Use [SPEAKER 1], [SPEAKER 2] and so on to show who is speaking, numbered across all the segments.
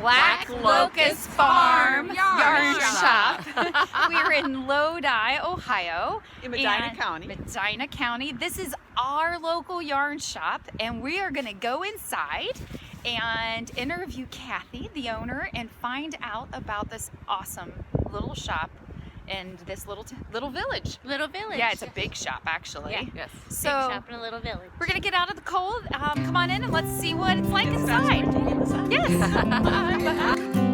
[SPEAKER 1] Black Locust Farm Yarn Shop. We're in Lodi, Ohio.
[SPEAKER 2] In Medina
[SPEAKER 1] and
[SPEAKER 2] County.
[SPEAKER 1] Medina County. This is our local yarn shop, and we are going to go inside and interview Cathy, the owner, and find out about this awesome little shop in this little village.
[SPEAKER 3] Little village.
[SPEAKER 1] Yeah, it's a big shop actually.
[SPEAKER 3] Yeah.
[SPEAKER 2] Yes.
[SPEAKER 1] So
[SPEAKER 3] Big shop in a little village.
[SPEAKER 1] we're gonna get out of the cold. Come on in and let's see what it's like inside.
[SPEAKER 2] Inside.
[SPEAKER 1] Yes.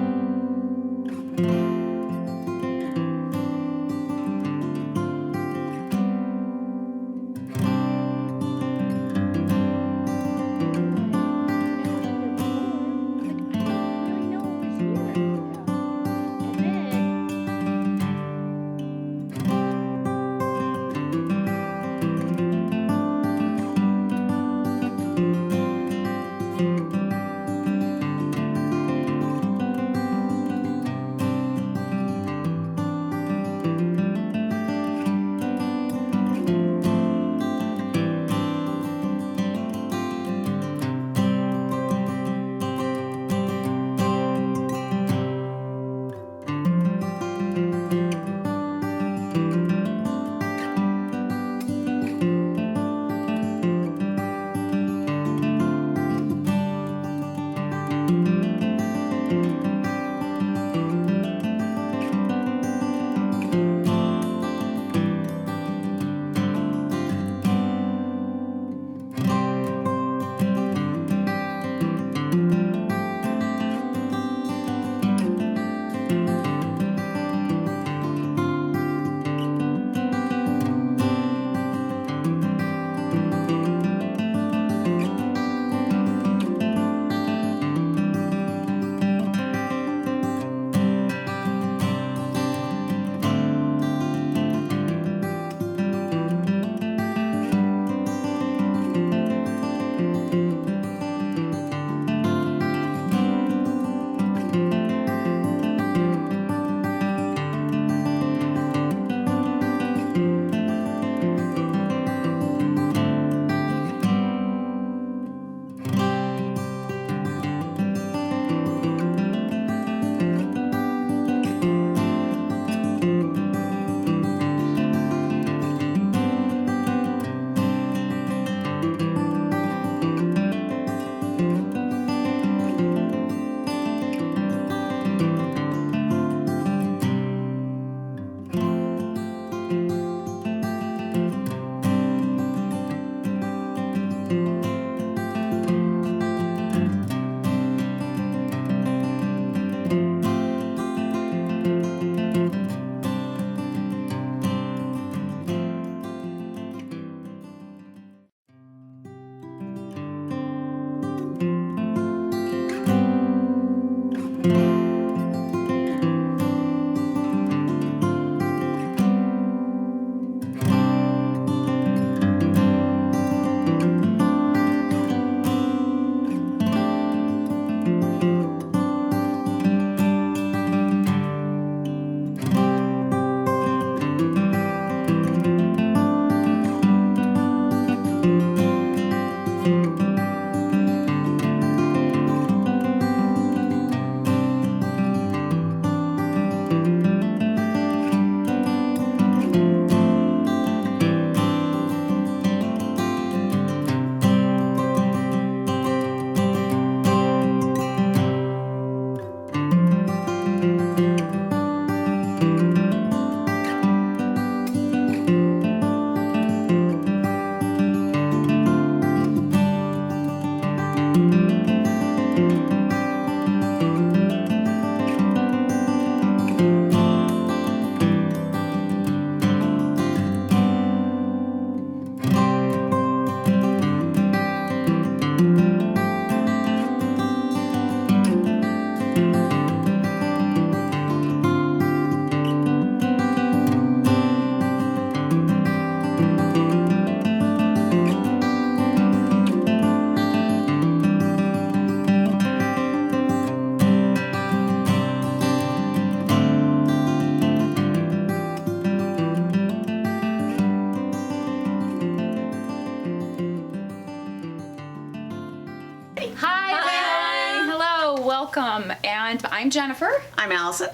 [SPEAKER 1] welcome. And I'm Jennifer.
[SPEAKER 2] I'm Allison.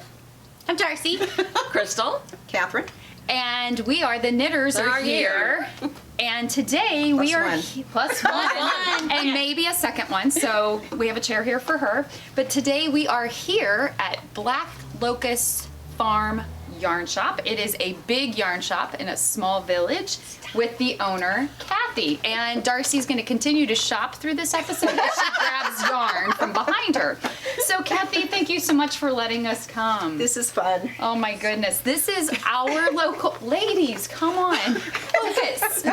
[SPEAKER 3] I'm Darcy.
[SPEAKER 2] Crystal.
[SPEAKER 4] Catherine.
[SPEAKER 1] And we are the Knitters are here. And today we are plus one. And maybe a second one. So we have a chair here for her. But today we are here at Black Locust Farm Yarn Shop. It is a big yarn shop in a small village with the owner, Cathy. And Darcy's going to continue to shop through this episode as she grabs yarn from behind her. So Cathy, thank you so much for letting us come.
[SPEAKER 4] This is fun.
[SPEAKER 1] Oh my goodness. This is our local, ladies, come on, focus.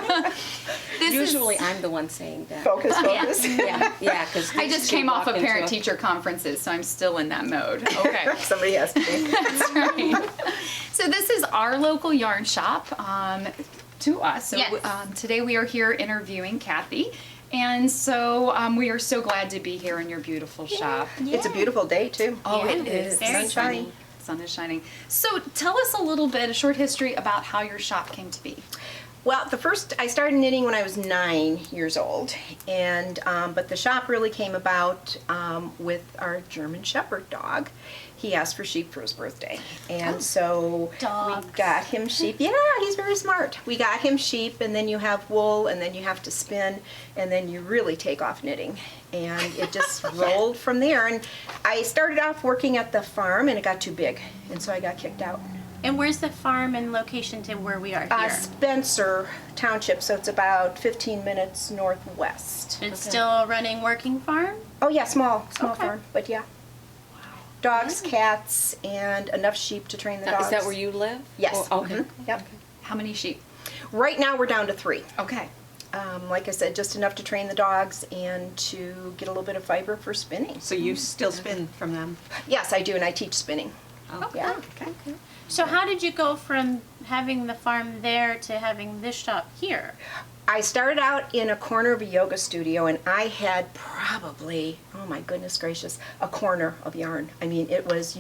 [SPEAKER 2] Usually I'm the one saying that.
[SPEAKER 4] Focus.
[SPEAKER 2] Yeah, because
[SPEAKER 1] I just came off of parent-teacher conferences, so I'm still in that mode. Okay.
[SPEAKER 4] Somebody has to be.
[SPEAKER 1] That's right. So this is our local yarn shop to us. So
[SPEAKER 3] Yes.
[SPEAKER 1] Today we are here interviewing Cathy. And so we are so glad to be here in your beautiful shop.
[SPEAKER 4] It's a beautiful day too.
[SPEAKER 1] Oh,
[SPEAKER 3] Yeah,
[SPEAKER 1] it is.
[SPEAKER 3] very
[SPEAKER 4] Sunshine.
[SPEAKER 1] Sun is shining. So tell us a little bit, a short history about how your shop came to be.
[SPEAKER 4] Well, I started knitting when I was 9 years old, and but the shop really came about with our German Shepherd dog. He asked for sheep for his birthday, and so
[SPEAKER 3] Dogs.
[SPEAKER 4] we got him sheep. Yeah, he's very smart. We got him sheep, and then you have wool, and then you have to spin, and then you really take off knitting, and it just rolled from there. And I started off working at the farm, and it got too big, and so I got kicked out.
[SPEAKER 3] And where's the farm and location to where we are here?
[SPEAKER 4] Spencer Township, so it's about 15 minutes northwest.
[SPEAKER 3] It's still a running working farm?
[SPEAKER 4] Oh yeah, small
[SPEAKER 3] Okay.
[SPEAKER 4] farm, but yeah. Dogs, cats, and enough sheep to train the dogs.
[SPEAKER 2] Is that where you live?
[SPEAKER 4] Yes.
[SPEAKER 2] Oh, okay.
[SPEAKER 4] Mhm. Yep.
[SPEAKER 1] How many sheep?
[SPEAKER 4] Right now we're down to 3.
[SPEAKER 1] Okay.
[SPEAKER 4] Like I said, just enough to train the dogs and to get a little bit of fiber for spinning.
[SPEAKER 5] So you still spin from them?
[SPEAKER 4] Yes, I do, and I teach spinning.
[SPEAKER 5] Oh.
[SPEAKER 4] Yeah.
[SPEAKER 3] Okay. So how did you go from having the farm there to having this shop here?
[SPEAKER 4] I started out in a corner of a yoga studio, and I had probably, oh my goodness gracious, a corner of yarn. I mean, it was,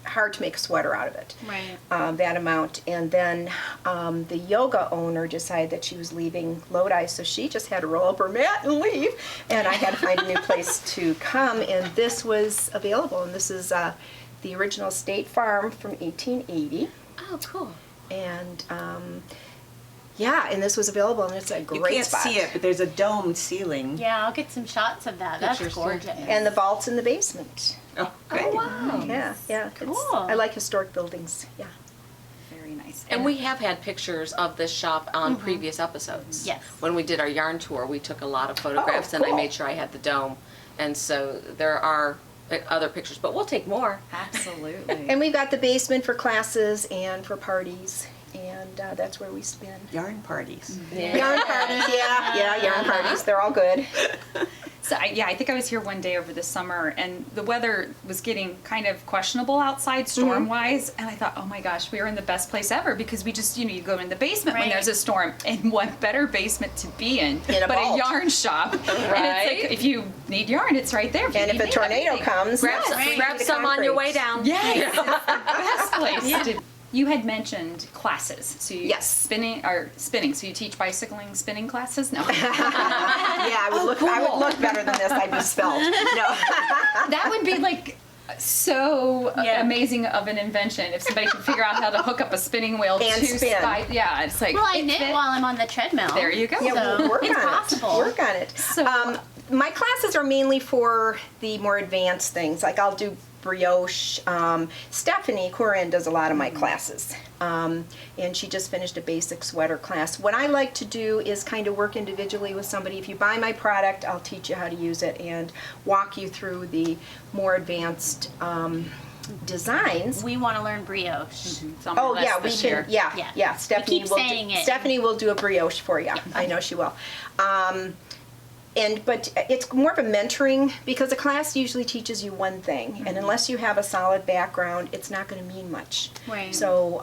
[SPEAKER 4] hard to make a sweater out of it.
[SPEAKER 3] Right.
[SPEAKER 4] That amount. And then the yoga owner decided that she was leaving Lodi, so she just had to roll up her mat and leave. And I had to find a new place to come, and this was available. And this is the original State Farm from 1880.
[SPEAKER 3] Oh, cool.
[SPEAKER 4] And yeah, and this was available, and it's a great
[SPEAKER 5] You can't
[SPEAKER 4] spot.
[SPEAKER 5] see it, but there's a domed ceiling.
[SPEAKER 3] Yeah, I'll get some shots of that. That's
[SPEAKER 2] Pictures, too.
[SPEAKER 3] gorgeous.
[SPEAKER 4] And the vault's in the basement.
[SPEAKER 5] Oh, good.
[SPEAKER 3] Oh, wow.
[SPEAKER 4] Yeah, yeah.
[SPEAKER 3] Cool.
[SPEAKER 4] I like historic buildings. Yeah.
[SPEAKER 1] Very nice.
[SPEAKER 2] And we have had pictures of this shop on previous episodes.
[SPEAKER 3] Yes.
[SPEAKER 2] When we did our yarn tour, we took a lot of photographs and I
[SPEAKER 4] cool.
[SPEAKER 2] made sure I had the dome. And so there are other pictures, but we'll take more.
[SPEAKER 1] Absolutely.
[SPEAKER 4] And we've got the basement for classes and for parties, and that's where we spin.
[SPEAKER 5] Yarn parties.
[SPEAKER 4] Yarn parties, yeah, yarn parties. They're all good.
[SPEAKER 1] So I think I was here one day over the summer, and the weather was getting kind of questionable outside storm-wise, and I thought, oh my gosh, we are in the best place ever, because we just, you go in the basement when
[SPEAKER 3] Right.
[SPEAKER 1] there's a storm, and what better basement to be in
[SPEAKER 4] In a
[SPEAKER 1] but
[SPEAKER 4] vault.
[SPEAKER 1] a yarn shop. And it's
[SPEAKER 2] Right.
[SPEAKER 1] like, if you need yarn, it's right there.
[SPEAKER 4] And if a tornado comes,
[SPEAKER 2] Grab,
[SPEAKER 4] yes,
[SPEAKER 2] some,
[SPEAKER 4] free
[SPEAKER 2] grab
[SPEAKER 4] the
[SPEAKER 2] some on your way
[SPEAKER 4] concrete.
[SPEAKER 2] down.
[SPEAKER 1] Yes, it's the best place. You had mentioned classes, so you
[SPEAKER 4] Yes.
[SPEAKER 1] spinning. So you teach bicycling spinning classes? No.
[SPEAKER 4] Yeah, I would look better than this. I'd be spelled. No.
[SPEAKER 1] That would be like so
[SPEAKER 3] Yeah.
[SPEAKER 1] amazing of an invention if somebody could figure out how to hook up a spinning wheel
[SPEAKER 4] And
[SPEAKER 1] to
[SPEAKER 4] spin.
[SPEAKER 1] yeah, it's like
[SPEAKER 3] Well, I
[SPEAKER 1] it
[SPEAKER 3] knit
[SPEAKER 1] fit.
[SPEAKER 3] while I'm on the treadmill.
[SPEAKER 1] There you go.
[SPEAKER 4] Yeah,
[SPEAKER 3] So,
[SPEAKER 4] we'll work
[SPEAKER 3] it's
[SPEAKER 4] on
[SPEAKER 3] possible.
[SPEAKER 4] it. Work on it.
[SPEAKER 1] So-
[SPEAKER 4] My classes are mainly for the more advanced things. Like I'll do brioche. Stephanie Corin does a lot of my classes. And she just finished a basic sweater class. What I like to do is kind of work individually with somebody. If you buy my product, I'll teach you how to use it and walk you through the more advanced designs.
[SPEAKER 3] We want to learn brioche.
[SPEAKER 1] It's on my
[SPEAKER 4] Oh
[SPEAKER 1] list
[SPEAKER 4] yeah, we
[SPEAKER 1] this
[SPEAKER 4] can.
[SPEAKER 1] year.
[SPEAKER 4] Yeah,
[SPEAKER 3] Yeah.
[SPEAKER 4] yeah. Stephanie
[SPEAKER 3] keep
[SPEAKER 4] will.
[SPEAKER 3] saying it.
[SPEAKER 4] Stephanie will do a brioche for you. I know she will. But it's more of a mentoring, because a class usually teaches you one thing, and unless you have a solid background, it's not going to mean much.
[SPEAKER 3] Right.
[SPEAKER 4] So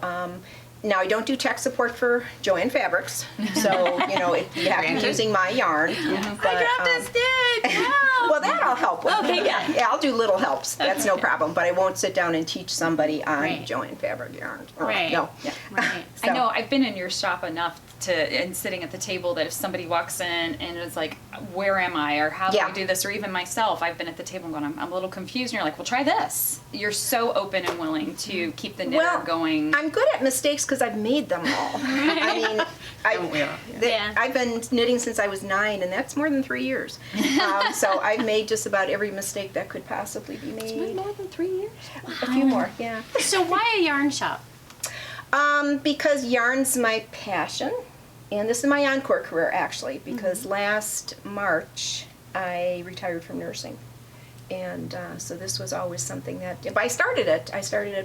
[SPEAKER 4] Now, I don't do tech support for Joann Fabrics, so, you know, you have to be using my yarn. But,
[SPEAKER 3] I dropped a stick. Wow.
[SPEAKER 4] well, that I'll help with.
[SPEAKER 3] Okay,
[SPEAKER 4] yeah,
[SPEAKER 3] good.
[SPEAKER 4] yeah, I'll do little helps. That's no problem. But I won't sit down and teach somebody on
[SPEAKER 3] Right.
[SPEAKER 4] Joann Fabric yarn.
[SPEAKER 3] Right.
[SPEAKER 4] No. Yeah.
[SPEAKER 3] Right.
[SPEAKER 1] I
[SPEAKER 4] So-
[SPEAKER 1] know I've been in your shop enough and sitting at the table that if somebody walks in and is like, where am I, or how do
[SPEAKER 4] Yeah.
[SPEAKER 1] I do this, or even myself, I've been at the table and going, I'm a little confused, and you're like, well, try this. You're so open and willing to keep the knitter
[SPEAKER 4] Well,
[SPEAKER 1] going.
[SPEAKER 4] I'm good at mistakes because I've made them all. I mean,
[SPEAKER 5] Don't we all?
[SPEAKER 3] Yeah.
[SPEAKER 4] I've been knitting since I was 9, and that's more than 3 years. So I've made just about every mistake that could possibly be made.
[SPEAKER 2] More than 3 years?
[SPEAKER 4] A few more, yeah.
[SPEAKER 3] So why a yarn shop?
[SPEAKER 4] Because yarn's my passion, and this is my encore career actually, because last March I retired from nursing. And so this was always something that, but I started it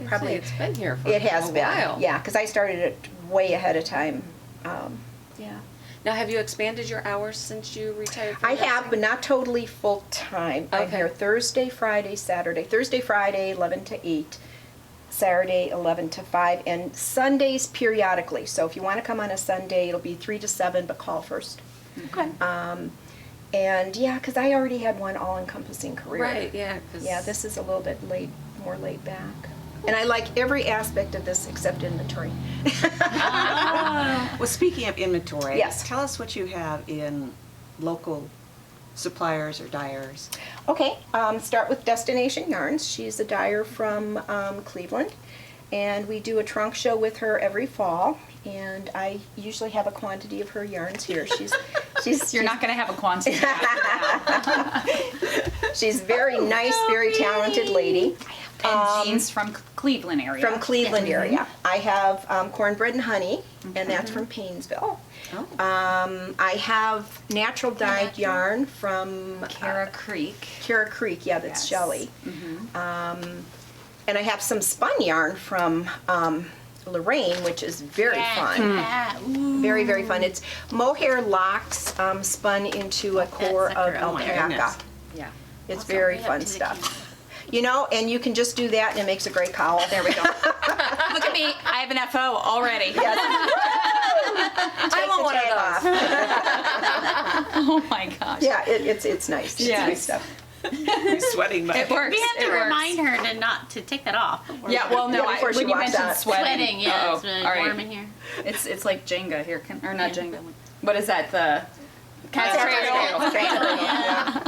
[SPEAKER 4] probably,
[SPEAKER 2] It's been here for
[SPEAKER 4] it has
[SPEAKER 2] a
[SPEAKER 4] been,
[SPEAKER 2] while.
[SPEAKER 4] yeah, because I started it way ahead of time. Yeah.
[SPEAKER 2] Now, have you expanded your hours since you retired from
[SPEAKER 4] I have,
[SPEAKER 2] nursing?
[SPEAKER 4] but not totally full time. I'm
[SPEAKER 2] Okay.
[SPEAKER 4] here Thursday, Friday, Saturday. Thursday, Friday, 11 to 8. Saturday, 11 to 5. And Sundays periodically. So if you want to come on a Sunday, it'll be 3 to 7, but call first.
[SPEAKER 3] Okay.
[SPEAKER 4] And yeah, because I already had one all-encompassing career.
[SPEAKER 2] Right, yeah. 'cause-
[SPEAKER 4] Yeah, this is a little bit more laid back. And I like every aspect of this except inventory.
[SPEAKER 5] Well, speaking of inventory,
[SPEAKER 4] Yes.
[SPEAKER 5] tell us what you have in local suppliers or dyers.
[SPEAKER 4] Okay, start with Destination Yarns. She's a dyer from Cleveland, and we do a trunk show with her every fall. And I usually have a quantity of her yarns here.
[SPEAKER 1] You're not going to have a quantity.
[SPEAKER 4] She's very nice, very talented lady.
[SPEAKER 1] And Jean's from Cleveland area.
[SPEAKER 4] From Cleveland area. I have cornbread and honey, and that's from Paynesville.
[SPEAKER 5] Oh.
[SPEAKER 4] I have natural dyed yarn from
[SPEAKER 1] Cara Creek.
[SPEAKER 4] Cara Creek. Yeah, that's
[SPEAKER 1] Yes.
[SPEAKER 4] Shelley. And I have some spun yarn from Lorraine, which is very fun.
[SPEAKER 3] Yeah. Ooh.
[SPEAKER 4] Very, very fun. It's mohair locks spun into a core
[SPEAKER 3] sucker.
[SPEAKER 4] of
[SPEAKER 3] Oh my
[SPEAKER 4] alpaca.
[SPEAKER 5] goodness.
[SPEAKER 1] Yeah.
[SPEAKER 4] It's
[SPEAKER 3] Also,
[SPEAKER 4] very
[SPEAKER 3] right up
[SPEAKER 4] fun
[SPEAKER 3] to the
[SPEAKER 4] stuff.
[SPEAKER 3] camera.
[SPEAKER 4] You know, and you can just do that and it makes a great cowl. There we go.
[SPEAKER 1] Look at me. I have an FO already.
[SPEAKER 4] Yes.
[SPEAKER 2] I want one of those.
[SPEAKER 1] Oh my gosh.
[SPEAKER 4] Yeah, it's nice. It's
[SPEAKER 1] Yes.
[SPEAKER 4] good stuff.
[SPEAKER 5] He's sweating, but
[SPEAKER 1] It works.
[SPEAKER 3] We have
[SPEAKER 1] It
[SPEAKER 3] to
[SPEAKER 1] works.
[SPEAKER 3] remind her to take that off.
[SPEAKER 1] Yeah, well, no,
[SPEAKER 4] Yeah, before she
[SPEAKER 1] when you
[SPEAKER 4] walks
[SPEAKER 1] mentioned
[SPEAKER 4] out.
[SPEAKER 1] sweating.
[SPEAKER 3] Sweating, yeah,
[SPEAKER 1] Uh-oh.
[SPEAKER 3] it's really
[SPEAKER 1] All right.
[SPEAKER 3] warm in here.
[SPEAKER 1] It's like Jenga here, or not
[SPEAKER 3] Yeah.
[SPEAKER 1] Jenga. What is that? The cat's cradle.
[SPEAKER 4] Yeah.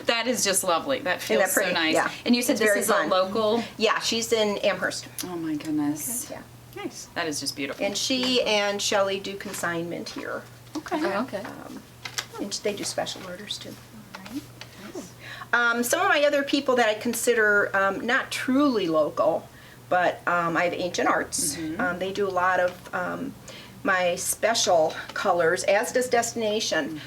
[SPEAKER 1] That is just lovely. That feels
[SPEAKER 4] that
[SPEAKER 1] so
[SPEAKER 4] pretty?
[SPEAKER 1] nice.
[SPEAKER 4] Yeah.
[SPEAKER 1] And you said
[SPEAKER 4] It's
[SPEAKER 1] this
[SPEAKER 4] very
[SPEAKER 1] is
[SPEAKER 4] fun.
[SPEAKER 1] a local.
[SPEAKER 4] Yeah, she's in Amherst.
[SPEAKER 1] Oh my goodness.
[SPEAKER 4] Yeah.
[SPEAKER 5] nice.
[SPEAKER 1] That is just beautiful.
[SPEAKER 4] And she and Shelley do consignment here.
[SPEAKER 1] Okay.
[SPEAKER 2] Okay.
[SPEAKER 4] And they do special orders too. Some of my other people that I consider not truly local, but I have Ancient Arts. They do a lot of my special colors, as does Destination.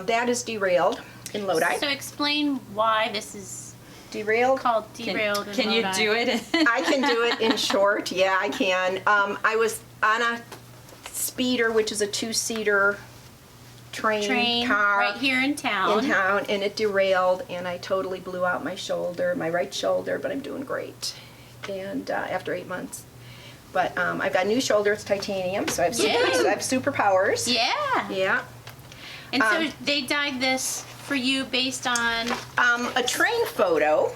[SPEAKER 4] That is Derailed in Lodi.
[SPEAKER 3] So explain why this is
[SPEAKER 4] Derailed?
[SPEAKER 3] called Derailed in
[SPEAKER 1] Can you
[SPEAKER 3] Lodi.
[SPEAKER 1] do it?
[SPEAKER 4] I can do it in short. Yeah, I can. I was on a speeder, which is a two-seater train car
[SPEAKER 3] right here in town.
[SPEAKER 4] and it derailed, and I totally blew out my shoulder, my right shoulder, but I'm doing great. And after 8 months. But I've got a new shoulder, it's titanium, so I have,
[SPEAKER 3] Yay.
[SPEAKER 4] so I have superpowers.
[SPEAKER 3] Yeah.
[SPEAKER 4] Yeah.
[SPEAKER 3] And so
[SPEAKER 4] Um,
[SPEAKER 3] they dyed this for you based on,
[SPEAKER 4] A train photo,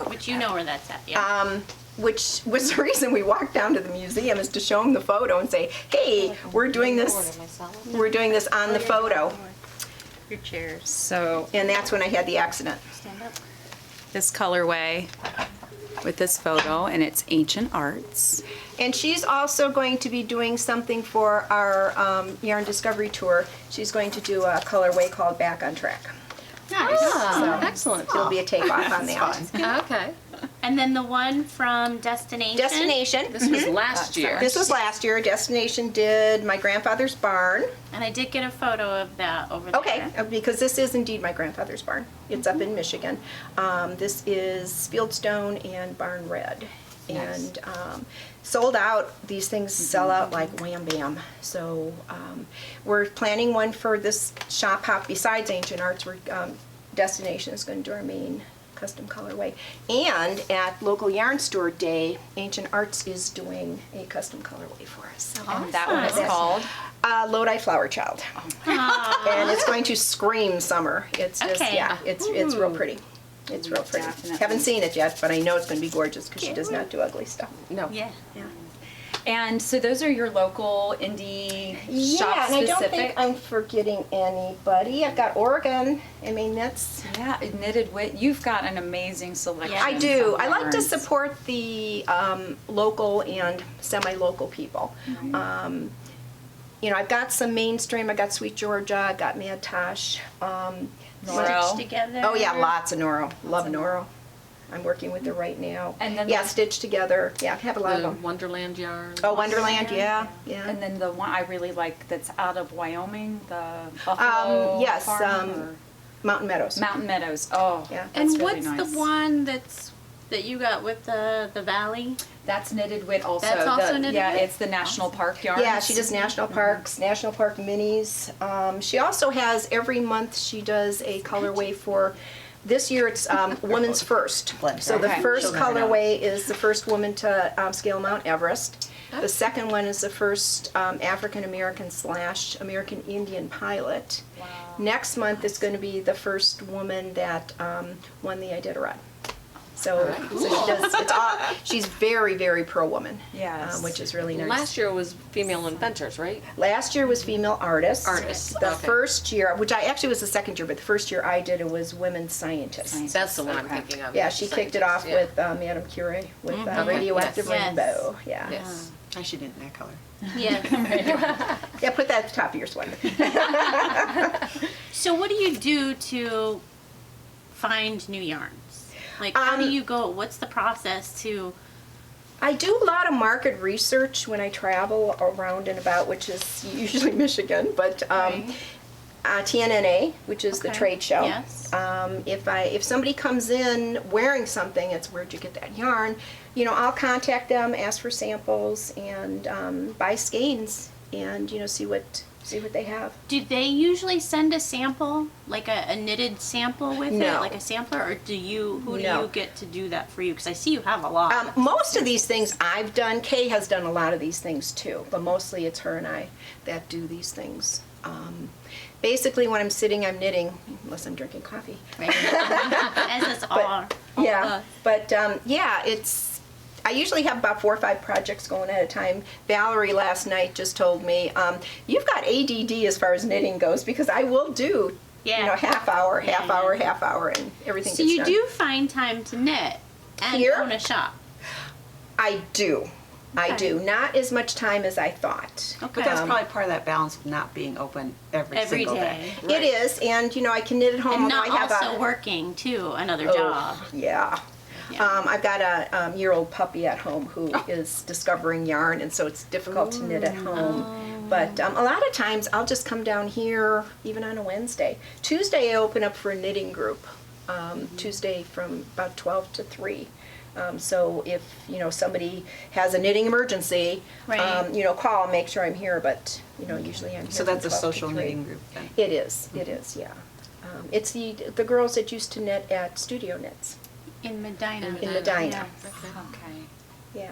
[SPEAKER 3] which you know where that's at. Yeah.
[SPEAKER 4] which was the reason we walked down to the museum, is to show them the photo and say, hey, we're doing this on the photo.
[SPEAKER 3] Your chairs.
[SPEAKER 1] So
[SPEAKER 4] And that's when I had the accident.
[SPEAKER 3] Stand up.
[SPEAKER 1] this colorway with this photo, and it's Ancient Arts.
[SPEAKER 4] And she's also going to be doing something for our Yarn Discovery Tour. She's going to do a colorway called Back on Track.
[SPEAKER 3] Nice.
[SPEAKER 2] Ah, excellent.
[SPEAKER 4] It'll be a takeoff on that.
[SPEAKER 2] Okay.
[SPEAKER 3] And then the one from Destination.
[SPEAKER 4] Destination.
[SPEAKER 2] This was last year.
[SPEAKER 4] This was last year. Destination did my grandfather's barn.
[SPEAKER 3] And I did get a photo of that over there.
[SPEAKER 4] Okay, because this is indeed my grandfather's barn. It's up in Michigan. This is Fieldstone and Barn Red. And sold out. These things sell out like wham bam. So we're planning one for this shop hop besides Ancient Arts. We're Destination is going to do our main custom colorway. And at local yarn store day, Ancient Arts is doing a custom colorway for us. So
[SPEAKER 1] And that one is
[SPEAKER 4] Yes.
[SPEAKER 1] called?
[SPEAKER 4] Lodi Flower Child. And it's going to scream summer. It's just,
[SPEAKER 3] Okay.
[SPEAKER 4] yeah, it's real pretty. It's real pretty.
[SPEAKER 1] Definitely.
[SPEAKER 4] Haven't seen it yet, but I know it's going to be gorgeous because she does not do ugly stuff.
[SPEAKER 2] No.
[SPEAKER 3] Yeah.
[SPEAKER 1] And so those are your local indie shop
[SPEAKER 4] Yeah, and I don't
[SPEAKER 1] specific?
[SPEAKER 4] think I'm forgetting anybody. I've got Oregon. I mean, that's...
[SPEAKER 1] Yeah, knitted wit. You've got an amazing selection.
[SPEAKER 3] Yeah.
[SPEAKER 4] I do.
[SPEAKER 1] of
[SPEAKER 4] I like to
[SPEAKER 1] yarns.
[SPEAKER 4] support the local and semi-local people. You know, I've got some mainstream. I got Sweet Georgia. I got Mad Tosh.
[SPEAKER 1] Noro.
[SPEAKER 3] Stitched together.
[SPEAKER 4] Oh yeah, lots of Noro. Love Noro. I'm working with her right now.
[SPEAKER 1] And then
[SPEAKER 4] yeah,
[SPEAKER 1] the-
[SPEAKER 4] Stitched Together. Yeah, I have a lot of
[SPEAKER 2] The
[SPEAKER 4] them.
[SPEAKER 2] Wonderland yarn.
[SPEAKER 4] Oh, Wonderland. Yeah, yeah.
[SPEAKER 1] And then the one I really like that's out of Wyoming, the Buffalo
[SPEAKER 4] Yes,
[SPEAKER 1] Farm or
[SPEAKER 4] Mountain Meadows.
[SPEAKER 1] Mountain Meadows. Oh,
[SPEAKER 4] Yeah.
[SPEAKER 1] that's
[SPEAKER 3] And
[SPEAKER 1] really
[SPEAKER 3] what's
[SPEAKER 1] nice.
[SPEAKER 3] the one that you got with the valley?
[SPEAKER 1] That's knitted wit also.
[SPEAKER 3] That's also
[SPEAKER 1] The-
[SPEAKER 3] knitted
[SPEAKER 1] yeah,
[SPEAKER 3] wit?
[SPEAKER 1] it's the National Park yarn.
[SPEAKER 4] Yeah, she does national parks, national park minis. She also has every month she does a colorway for. This year it's Women's First. So the
[SPEAKER 1] Okay.
[SPEAKER 4] first
[SPEAKER 5] She'll never know.
[SPEAKER 4] colorway is the first woman to scale Mount Everest. The second one is the first African American / American Indian pilot.
[SPEAKER 1] Wow.
[SPEAKER 4] Next month is going to be the first woman that won the Iditarod. So, so she does. It's all. She's very, very pro woman.
[SPEAKER 1] Yes.
[SPEAKER 4] Which is really nice.
[SPEAKER 2] Last year was female inventors, right?
[SPEAKER 4] Last year was female artists.
[SPEAKER 2] Artists,
[SPEAKER 4] The
[SPEAKER 2] okay.
[SPEAKER 4] first year, which I actually was the second year, but the first year I did it was women scientists.
[SPEAKER 1] Science.
[SPEAKER 2] That's the one I'm
[SPEAKER 1] Okay.
[SPEAKER 2] thinking of.
[SPEAKER 4] Yeah, she kicked it off
[SPEAKER 2] Scientists,
[SPEAKER 4] with Madame Curie with
[SPEAKER 2] Okay,
[SPEAKER 4] Radioactive
[SPEAKER 2] yes.
[SPEAKER 4] Rainbow. Yeah.
[SPEAKER 2] Yes.
[SPEAKER 5] I should knit in that color.
[SPEAKER 3] Yeah.
[SPEAKER 4] Yeah, put that at the top of your sweater.
[SPEAKER 3] So what do you do to find new yarns? Like, how do you go? What's the process to?
[SPEAKER 4] I do a lot of market research when I travel around and about, which is usually Michigan, but
[SPEAKER 3] Right.
[SPEAKER 4] TNNA, which is the
[SPEAKER 3] Okay.
[SPEAKER 4] trade show.
[SPEAKER 3] Yes.
[SPEAKER 4] If somebody comes in wearing something, it's where'd you get that yarn? You know, I'll contact them, ask for samples, and buy skeins, and see what they have.
[SPEAKER 3] Do they usually send a sample, like a knitted sample with it,
[SPEAKER 4] No.
[SPEAKER 3] like a sampler, or who do
[SPEAKER 4] No.
[SPEAKER 3] you get to do that for you? Because I see you have a lot.
[SPEAKER 4] Most of these things I've done. Kay has done a lot of these things too, but mostly it's her and I that do these things. Basically, when I'm sitting, I'm knitting, unless I'm drinking coffee.
[SPEAKER 3] Right. As us all are.
[SPEAKER 4] Yeah, but I usually have about 4 or 5 projects going at a time. Valerie last night just told me, you've got ADD as far as knitting goes, because I will do,
[SPEAKER 3] Yeah.
[SPEAKER 4] half hour,
[SPEAKER 3] Yeah.
[SPEAKER 4] and everything
[SPEAKER 3] So
[SPEAKER 4] gets
[SPEAKER 3] you
[SPEAKER 4] done.
[SPEAKER 3] do find time to knit and
[SPEAKER 4] Here?
[SPEAKER 3] own a shop.
[SPEAKER 4] I do. I
[SPEAKER 3] Okay.
[SPEAKER 4] do. Not as much time as I thought.
[SPEAKER 3] Okay.
[SPEAKER 5] But that's probably part of that balance of not being open every
[SPEAKER 3] Every
[SPEAKER 5] single
[SPEAKER 3] day.
[SPEAKER 5] day.
[SPEAKER 4] It is, and I can knit at home.
[SPEAKER 3] And not
[SPEAKER 4] although I have
[SPEAKER 3] also working too, another job.
[SPEAKER 4] Yeah.
[SPEAKER 3] Yeah.
[SPEAKER 4] I've got a year-old puppy at home who is discovering yarn, and so it's difficult to knit at home. But a lot of times I'll just come down here, even on a Wednesday. Tuesday I open up for a knitting group. Tuesday from about 12 to 3. So if somebody has a knitting emergency,
[SPEAKER 3] Right.
[SPEAKER 4] call, make sure I'm here. But usually I'm here.
[SPEAKER 5] So that's
[SPEAKER 4] from
[SPEAKER 5] a
[SPEAKER 4] 12 to
[SPEAKER 5] social
[SPEAKER 4] 3.
[SPEAKER 5] knitting group then?
[SPEAKER 4] It is. It is. Yeah. It's the girls that used to knit at Studio Knits.
[SPEAKER 3] In Medina.
[SPEAKER 2] In
[SPEAKER 4] In Medina.
[SPEAKER 1] Okay.
[SPEAKER 4] Yeah.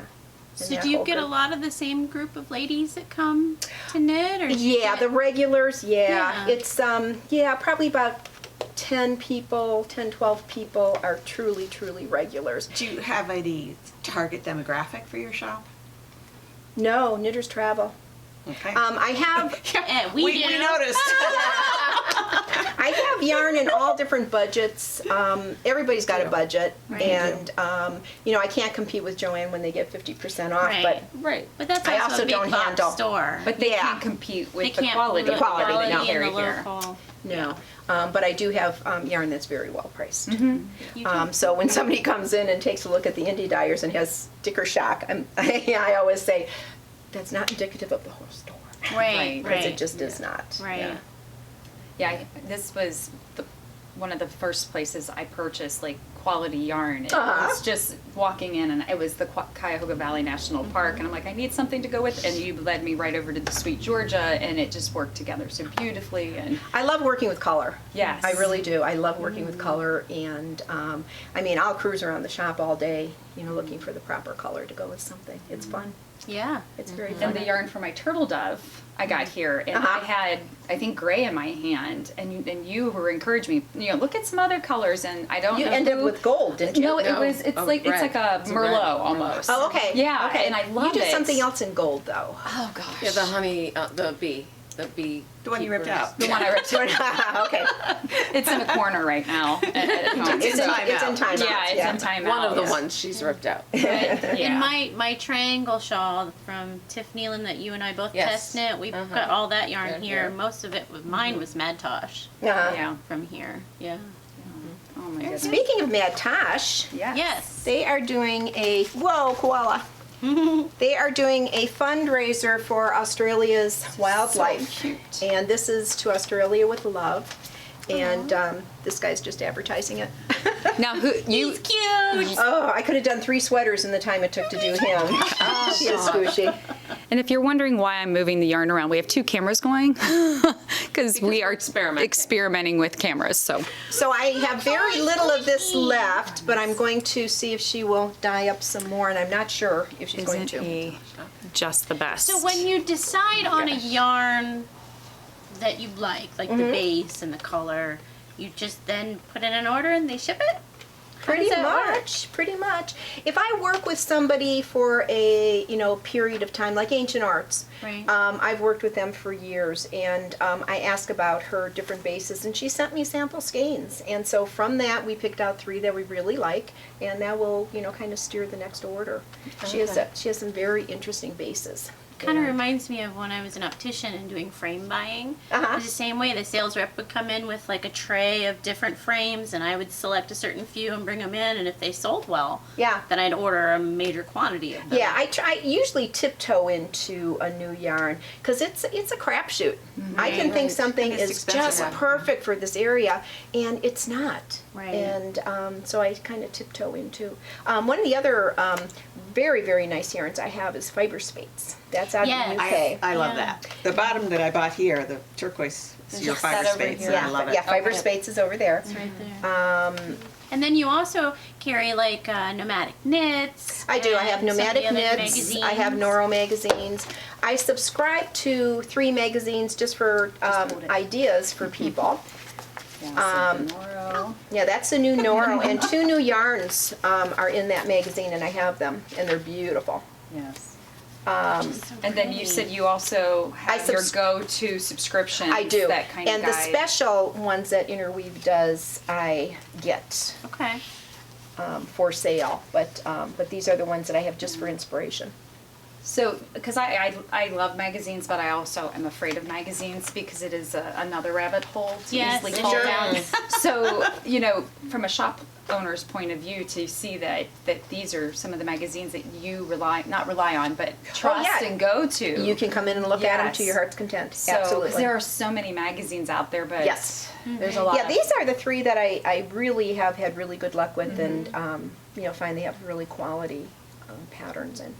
[SPEAKER 3] So
[SPEAKER 4] And that
[SPEAKER 3] do you
[SPEAKER 4] whole
[SPEAKER 3] get a
[SPEAKER 4] group.
[SPEAKER 3] lot of the same group of ladies that come to knit, or do you
[SPEAKER 4] Yeah,
[SPEAKER 3] get-
[SPEAKER 4] the regulars. Yeah,
[SPEAKER 3] Yeah.
[SPEAKER 4] it's probably about 10 people, 10, 12 people are truly regulars.
[SPEAKER 5] Do you have any target demographic for your shop?
[SPEAKER 4] No, knitters travel.
[SPEAKER 5] Okay.
[SPEAKER 4] I have
[SPEAKER 3] Yeah, we do.
[SPEAKER 5] noticed.
[SPEAKER 4] I have yarn in all different budgets. Everybody's got a budget,
[SPEAKER 3] Right.
[SPEAKER 4] and I can't compete with Joanne when they get 50% off.
[SPEAKER 3] Right.
[SPEAKER 4] But
[SPEAKER 2] Right.
[SPEAKER 3] But that's
[SPEAKER 4] I
[SPEAKER 3] also
[SPEAKER 4] also
[SPEAKER 3] a big
[SPEAKER 4] don't
[SPEAKER 3] box
[SPEAKER 4] handle-
[SPEAKER 3] store.
[SPEAKER 1] But they
[SPEAKER 4] Yeah.
[SPEAKER 1] can't compete
[SPEAKER 3] they
[SPEAKER 1] with the
[SPEAKER 3] can't
[SPEAKER 1] quality.
[SPEAKER 3] with the
[SPEAKER 4] quality, no.
[SPEAKER 3] and the
[SPEAKER 1] Carry here.
[SPEAKER 3] local.
[SPEAKER 4] no, but I do have yarn that's very well priced.
[SPEAKER 3] You can-
[SPEAKER 4] So when somebody comes in and takes a look at the indie dyers and has sticker shock, I always say, that's not indicative of the whole store.
[SPEAKER 3] right,
[SPEAKER 4] Because
[SPEAKER 3] right,
[SPEAKER 4] it just is not.
[SPEAKER 3] right.
[SPEAKER 4] Yeah.
[SPEAKER 1] Yeah, this was one of the first places I purchased like quality yarn. It
[SPEAKER 4] Uh-huh.
[SPEAKER 1] was just walking in, and it was the Cuyahoga Valley National Park, and I'm like, I need something to go with, and you led me right over to the Sweet Georgia, and it just worked together so beautifully. And
[SPEAKER 4] I love working with color.
[SPEAKER 1] Yes.
[SPEAKER 4] I really do. I love working with color, and I mean, I'll cruise around the shop all day, looking for the proper color to go with something. It's fun.
[SPEAKER 3] Yeah.
[SPEAKER 4] It's very
[SPEAKER 1] and
[SPEAKER 4] fun.
[SPEAKER 1] the yarn for my turtle dove I got here, and
[SPEAKER 4] Uh-huh.
[SPEAKER 1] I had, I think, gray in my hand, and you were encouraging me, look at some other colors, and I don't
[SPEAKER 4] You
[SPEAKER 1] know
[SPEAKER 4] ended
[SPEAKER 1] who-
[SPEAKER 4] with gold, didn't you?
[SPEAKER 1] No,
[SPEAKER 2] No.
[SPEAKER 1] it's
[SPEAKER 2] Oh,
[SPEAKER 1] like
[SPEAKER 2] red.
[SPEAKER 1] a
[SPEAKER 2] It's a
[SPEAKER 1] Merlot
[SPEAKER 2] red.
[SPEAKER 1] almost.
[SPEAKER 4] Oh, okay.
[SPEAKER 1] Yeah,
[SPEAKER 4] okay.
[SPEAKER 1] and I love
[SPEAKER 4] You did
[SPEAKER 1] it.
[SPEAKER 4] something else in gold, though.
[SPEAKER 1] Oh gosh.
[SPEAKER 2] Yeah, the honey, the bee.
[SPEAKER 5] The one you ripped
[SPEAKER 2] keepers.
[SPEAKER 5] out.
[SPEAKER 1] The one I ripped.
[SPEAKER 4] Okay.
[SPEAKER 1] It's in a corner right now at home.
[SPEAKER 4] It's in time.
[SPEAKER 1] Yeah, it's in time.
[SPEAKER 2] One of the
[SPEAKER 1] out.
[SPEAKER 2] ones she's ripped out.
[SPEAKER 1] But, yeah.
[SPEAKER 3] And my triangle shawl from Tiff Nealon that you and I both
[SPEAKER 2] Yes.
[SPEAKER 3] test knit, we've
[SPEAKER 2] Uh-huh.
[SPEAKER 3] got all that yarn
[SPEAKER 2] Yarn
[SPEAKER 3] here.
[SPEAKER 2] here.
[SPEAKER 3] Most of it was mine was Mad Tosh
[SPEAKER 1] Yeah.
[SPEAKER 3] from here. Yeah.
[SPEAKER 1] Oh my goodness.
[SPEAKER 4] Speaking of Mad Tosh,
[SPEAKER 1] Yes.
[SPEAKER 3] Yes.
[SPEAKER 4] they are doing a koala. They are doing a fundraiser for Australia's wildlife, and this is to Australia with love. And this guy's just advertising it.
[SPEAKER 1] Now, who you?
[SPEAKER 3] He's cute.
[SPEAKER 4] Oh, I could have done 3 sweaters in the time it took to do him. He is squishy.
[SPEAKER 1] And if you're wondering why I'm moving the yarn around, we have 2 cameras going because we
[SPEAKER 2] we're
[SPEAKER 1] are
[SPEAKER 2] experimenting.
[SPEAKER 1] with cameras. So
[SPEAKER 4] So I have very little of this left, but I'm going to see if she will dye up some more, and I'm not sure if she's going
[SPEAKER 1] isn't
[SPEAKER 4] to.
[SPEAKER 1] he just the best?
[SPEAKER 3] So when you decide on a yarn that you like
[SPEAKER 4] Mm-hmm.
[SPEAKER 3] the base and the color, you just then put in an order and they ship it?
[SPEAKER 4] Pretty
[SPEAKER 3] does that work?
[SPEAKER 4] much, pretty much. If I work with somebody for a period of time, like Ancient Arts,
[SPEAKER 3] Right.
[SPEAKER 4] I've worked with them for years, and I asked about her different bases, and she sent me sample skeins, and so from that we picked out 3 that we really like, and that will kind of steer the next order. She has some very interesting bases.
[SPEAKER 3] Kind of
[SPEAKER 4] And-
[SPEAKER 3] reminds me of when I was an optician and doing frame buying.
[SPEAKER 4] Uh-huh.
[SPEAKER 3] It was the same way. The sales rep would come in with like a tray of different frames, and I would select a certain few and bring them in. And if they sold well,
[SPEAKER 4] Yeah.
[SPEAKER 3] then I'd order a major quantity of them.
[SPEAKER 4] Yeah, I usually tiptoe into a new yarn because it's a crapshoot. I can think something
[SPEAKER 5] And it's
[SPEAKER 4] is
[SPEAKER 5] expensive.
[SPEAKER 4] just perfect for this area, and it's not.
[SPEAKER 3] Right.
[SPEAKER 4] And so I kind of tiptoe into. One of the other very, very nice yarns I have is Fiber Spates. That's out
[SPEAKER 3] Yes.
[SPEAKER 4] of the UK.
[SPEAKER 5] I love
[SPEAKER 3] Yeah.
[SPEAKER 5] that. The bottom that I bought here, the turquoise, is your
[SPEAKER 1] Yes,
[SPEAKER 5] fiber
[SPEAKER 1] that over
[SPEAKER 5] space,
[SPEAKER 1] here.
[SPEAKER 5] and I love it.
[SPEAKER 4] Yeah, Fiber
[SPEAKER 1] Okay.
[SPEAKER 4] Spates is over there.
[SPEAKER 3] It's right there. And then you also carry like nomadic knits.
[SPEAKER 4] I do. I have
[SPEAKER 3] and some of
[SPEAKER 4] nomadic
[SPEAKER 3] the other
[SPEAKER 4] knits. I have
[SPEAKER 3] magazines.
[SPEAKER 4] Noro magazines. I subscribe to 3 magazines just for
[SPEAKER 1] hold it.
[SPEAKER 4] ideas for people.
[SPEAKER 1] Noro.
[SPEAKER 4] Yeah, that's a new Noro, and 2 new yarns are in that magazine, and I have them, and they're beautiful.
[SPEAKER 1] Yes.
[SPEAKER 3] So
[SPEAKER 1] And then you
[SPEAKER 3] pretty.
[SPEAKER 1] said you also have your
[SPEAKER 4] subs-
[SPEAKER 1] go-to subscriptions.
[SPEAKER 4] I do,
[SPEAKER 1] That kind
[SPEAKER 4] and
[SPEAKER 1] of
[SPEAKER 4] the
[SPEAKER 1] guide.
[SPEAKER 4] special ones that Interweave does, I get
[SPEAKER 3] Okay.
[SPEAKER 4] for sale, but these are the ones that I have just for inspiration.
[SPEAKER 1] So, because I love magazines, but I also am afraid of magazines because it is another rabbit hole to
[SPEAKER 3] Yes,
[SPEAKER 1] easily
[SPEAKER 3] it
[SPEAKER 1] fall
[SPEAKER 3] sure
[SPEAKER 1] down.
[SPEAKER 3] is.
[SPEAKER 1] So, from a shop owner's point of view, to see that these are some of the magazines that you not rely on, but trust
[SPEAKER 4] yeah.
[SPEAKER 1] and go to.
[SPEAKER 4] You can come in and look at them to
[SPEAKER 1] Yes.
[SPEAKER 4] your heart's content.
[SPEAKER 1] So,
[SPEAKER 4] Absolutely.
[SPEAKER 1] because there are so many magazines out there, but
[SPEAKER 4] Yes.
[SPEAKER 1] there's a lot.
[SPEAKER 4] Yeah,
[SPEAKER 1] of-
[SPEAKER 4] these are the 3 that I really have had really good luck with, and find they have really quality patterns and.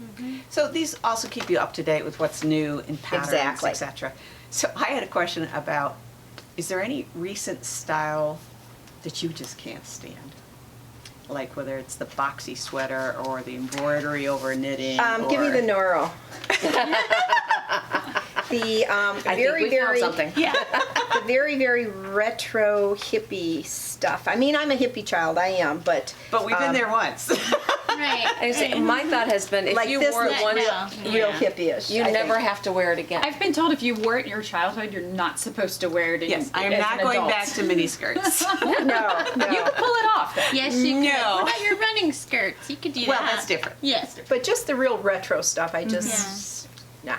[SPEAKER 5] So these also keep you up to date with what's new in patterns,
[SPEAKER 4] Exactly.
[SPEAKER 5] etc. So I had a question about, is there any recent style that you just can't stand? Like whether it's the boxy sweater or the embroidery over knitting.
[SPEAKER 4] Give me
[SPEAKER 5] or-
[SPEAKER 4] the Noro. The
[SPEAKER 2] I think
[SPEAKER 4] very,
[SPEAKER 2] we
[SPEAKER 4] very,
[SPEAKER 2] found something.
[SPEAKER 3] Yeah.
[SPEAKER 4] the very, very retro hippie stuff. I mean, I'm a hippie child. I am, but.
[SPEAKER 5] But we've been there once.
[SPEAKER 3] Right.
[SPEAKER 2] I was saying, my thought has been, if
[SPEAKER 4] Like
[SPEAKER 2] you
[SPEAKER 4] this
[SPEAKER 2] wore it
[SPEAKER 4] is
[SPEAKER 2] once,
[SPEAKER 3] No.
[SPEAKER 4] real
[SPEAKER 3] Yeah.
[SPEAKER 4] hippie-ish.
[SPEAKER 2] you
[SPEAKER 4] I
[SPEAKER 2] never
[SPEAKER 4] think.
[SPEAKER 2] have to wear it again.
[SPEAKER 1] I've been told if you wore it in your childhood, you're not supposed to wear it.
[SPEAKER 5] Yes, I am
[SPEAKER 1] as
[SPEAKER 5] not
[SPEAKER 1] an
[SPEAKER 5] going
[SPEAKER 1] adult.
[SPEAKER 5] back to mini skirts.
[SPEAKER 4] No,
[SPEAKER 1] You can pull it off. Then.
[SPEAKER 3] Yes, you could.
[SPEAKER 5] No.
[SPEAKER 3] What about your running skirts? You could do
[SPEAKER 5] Well,
[SPEAKER 3] that.
[SPEAKER 5] that's different.
[SPEAKER 3] Yes.
[SPEAKER 4] but just the real retro stuff, I just, nah.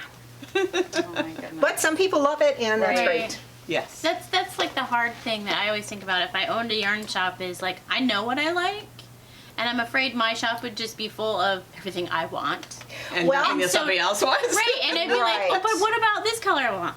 [SPEAKER 1] Oh my goodness.
[SPEAKER 4] But some people love it, and that's
[SPEAKER 3] Right.
[SPEAKER 4] great.
[SPEAKER 5] Yes.
[SPEAKER 3] That's like the hard thing that I always think about if I owned a yarn shop is like I know what I like, and I'm afraid my shop would just be full of everything I want.
[SPEAKER 5] and
[SPEAKER 4] Well,
[SPEAKER 5] nothing that
[SPEAKER 3] so-
[SPEAKER 5] somebody else wants.
[SPEAKER 3] Right, and it'd be like,
[SPEAKER 4] Right.
[SPEAKER 3] oh, but what about this color? Well,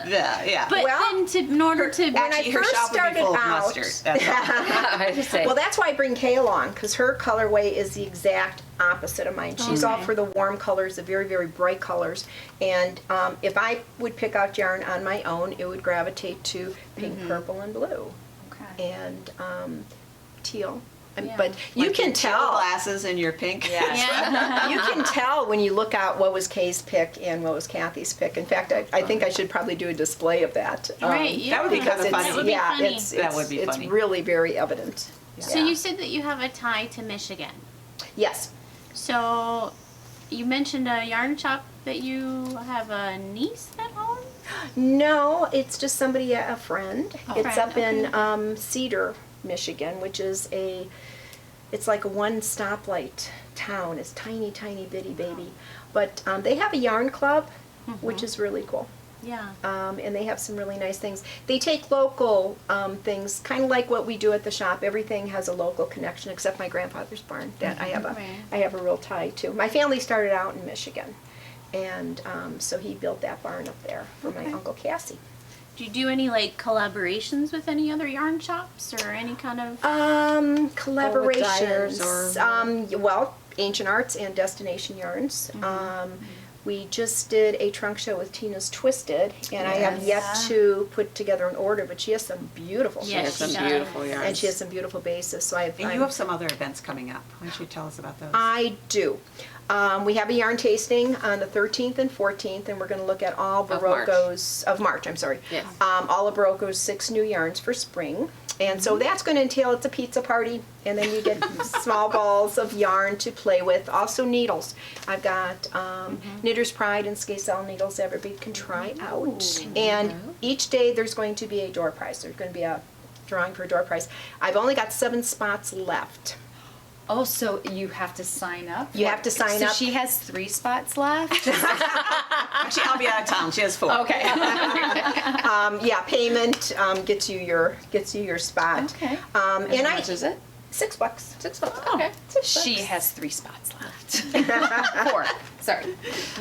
[SPEAKER 5] Yeah.
[SPEAKER 3] But
[SPEAKER 4] Well,
[SPEAKER 3] then in order to
[SPEAKER 4] when I
[SPEAKER 5] Actually, her
[SPEAKER 4] first
[SPEAKER 5] shop would be
[SPEAKER 4] started
[SPEAKER 5] full of
[SPEAKER 4] out-
[SPEAKER 5] mustard. That's all.
[SPEAKER 2] I just say.
[SPEAKER 4] Well, that's why I bring Kay along, because her colorway is the exact opposite of mine. She's all
[SPEAKER 3] Okay.
[SPEAKER 4] for the warm colors, the very, very bright colors. And if I would pick out yarn on my own, it would gravitate to pink, purple, and blue,
[SPEAKER 1] Okay.
[SPEAKER 4] and teal.
[SPEAKER 3] Yeah.
[SPEAKER 4] But you
[SPEAKER 5] Like
[SPEAKER 4] can
[SPEAKER 5] your teal
[SPEAKER 4] tell.
[SPEAKER 5] glasses and your pink.
[SPEAKER 3] yeah.
[SPEAKER 4] You can tell when you look out what was Kay's pick and what was Kathy's pick. In fact, I think I should probably do a display of that.
[SPEAKER 3] Right, yeah.
[SPEAKER 5] That would be
[SPEAKER 4] Because
[SPEAKER 5] kinda
[SPEAKER 4] it's,
[SPEAKER 5] funny.
[SPEAKER 3] That would be
[SPEAKER 4] yeah,
[SPEAKER 3] funny.
[SPEAKER 5] That would be
[SPEAKER 4] it's
[SPEAKER 5] funny.
[SPEAKER 4] really very evident.
[SPEAKER 3] So
[SPEAKER 4] Yeah.
[SPEAKER 3] you said that you have a tie to Michigan.
[SPEAKER 4] Yes.
[SPEAKER 3] So you mentioned a yarn shop that you have a niece that owns?
[SPEAKER 4] No, it's just somebody, a friend. It's
[SPEAKER 3] friend,
[SPEAKER 4] up in Cedar, Michigan, which is it's like a one stoplight town. It's tiny, tiny, bitty baby. But they have a yarn club, which is really cool.
[SPEAKER 3] Yeah.
[SPEAKER 4] And they have some really nice things. They take local things, kind of like what we do at the shop. Everything has a local connection, except my grandfather's barn that I have
[SPEAKER 3] Right.
[SPEAKER 4] I have a real tie to. My family started out in Michigan, and so he built that barn up there for my Uncle Cassie.
[SPEAKER 3] Do you do any like collaborations with any other yarn shops or any kind of?
[SPEAKER 4] Collaborations.
[SPEAKER 2] dyers
[SPEAKER 4] Well, Ancient Arts and Destination Yarns. We just did a trunk show with Tina's Twisted, and I have yet to put together an order, but she has some beautiful
[SPEAKER 3] Yeah,
[SPEAKER 2] Has
[SPEAKER 3] she
[SPEAKER 2] some
[SPEAKER 3] does.
[SPEAKER 2] beautiful yarns.
[SPEAKER 4] and she has some beautiful bases. So
[SPEAKER 5] And you have some other events coming up. Why don't you tell us about those?
[SPEAKER 4] I do. We have a yarn tasting on the 13th and 14th, and we're going to look at all
[SPEAKER 2] March.
[SPEAKER 4] Barocco's of March. I'm sorry.
[SPEAKER 2] Yes.
[SPEAKER 4] All of Barocco's 6 new yarns for spring, and so that's going to entail it's a pizza party, and then you get small balls of yarn to play with. Also needles. I've got Knitter's Pride and Skacel needles that everybody can try out, and each day there's going to be a door prize. There's going to be a drawing for a door prize. I've only got 7 spots left.
[SPEAKER 1] Oh, so you have to sign up?
[SPEAKER 4] You have to sign
[SPEAKER 1] so
[SPEAKER 4] up.
[SPEAKER 1] she has 3 spots left?
[SPEAKER 5] Actually, I'll be out of town. She has 4.
[SPEAKER 1] Okay.
[SPEAKER 4] Yeah, payment gets you your spot.
[SPEAKER 1] Okay.
[SPEAKER 4] And
[SPEAKER 2] How much is it?
[SPEAKER 4] $6.
[SPEAKER 2] $6. Okay.
[SPEAKER 1] She has 3 spots left. 4. Sorry.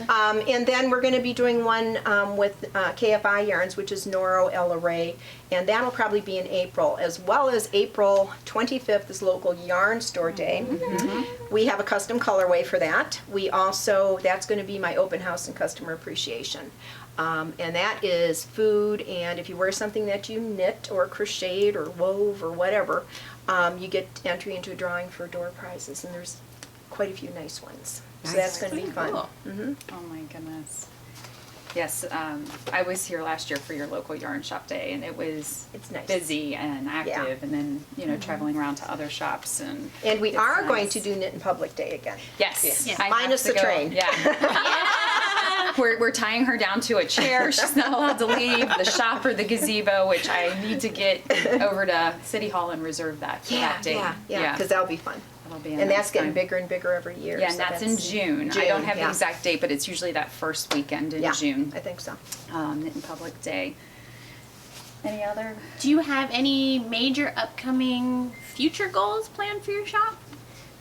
[SPEAKER 4] And then we're going to be doing one with KFI Yarns, which is Noro El Array, and that'll probably be in April, as well as April 25th is local yarn store day. We have a custom colorway for that. We also, that's going to be my open house and customer appreciation. And that is food, and if you wear something that you knit or crocheted or wove or whatever, you get entry into a drawing for door prizes, and there's quite a few nice ones. So that's going to be fun.
[SPEAKER 2] Cool.
[SPEAKER 1] Oh my goodness. Yes, I was here last year for your local yarn shop day, and it was
[SPEAKER 4] It's nice.
[SPEAKER 1] busy and active, and then traveling around to other shops and.
[SPEAKER 4] And we
[SPEAKER 1] it's
[SPEAKER 4] are going
[SPEAKER 1] nice.
[SPEAKER 4] to do Knit in Public Day again.
[SPEAKER 1] Yes.
[SPEAKER 3] Yeah.
[SPEAKER 1] I have
[SPEAKER 4] Minus
[SPEAKER 1] to
[SPEAKER 4] the
[SPEAKER 1] go.
[SPEAKER 4] train.
[SPEAKER 1] Yeah. We're tying her down to a chair. She's not allowed to leave the shop or the gazebo, which I need to get over to City Hall and reserve that for that day.
[SPEAKER 4] Yeah, because that'll be fun.
[SPEAKER 1] That'll be a
[SPEAKER 4] And
[SPEAKER 1] nice
[SPEAKER 4] that's getting
[SPEAKER 1] time.
[SPEAKER 4] bigger and bigger every year.
[SPEAKER 1] Yeah, and
[SPEAKER 4] so
[SPEAKER 1] that's in June. I don't have the
[SPEAKER 4] yeah.
[SPEAKER 1] exact date, but it's usually that first weekend in
[SPEAKER 4] Yeah,
[SPEAKER 1] June.
[SPEAKER 4] I think so.
[SPEAKER 1] Knit in Public Day. Any other?
[SPEAKER 3] Do you have any major upcoming future goals planned for your shop?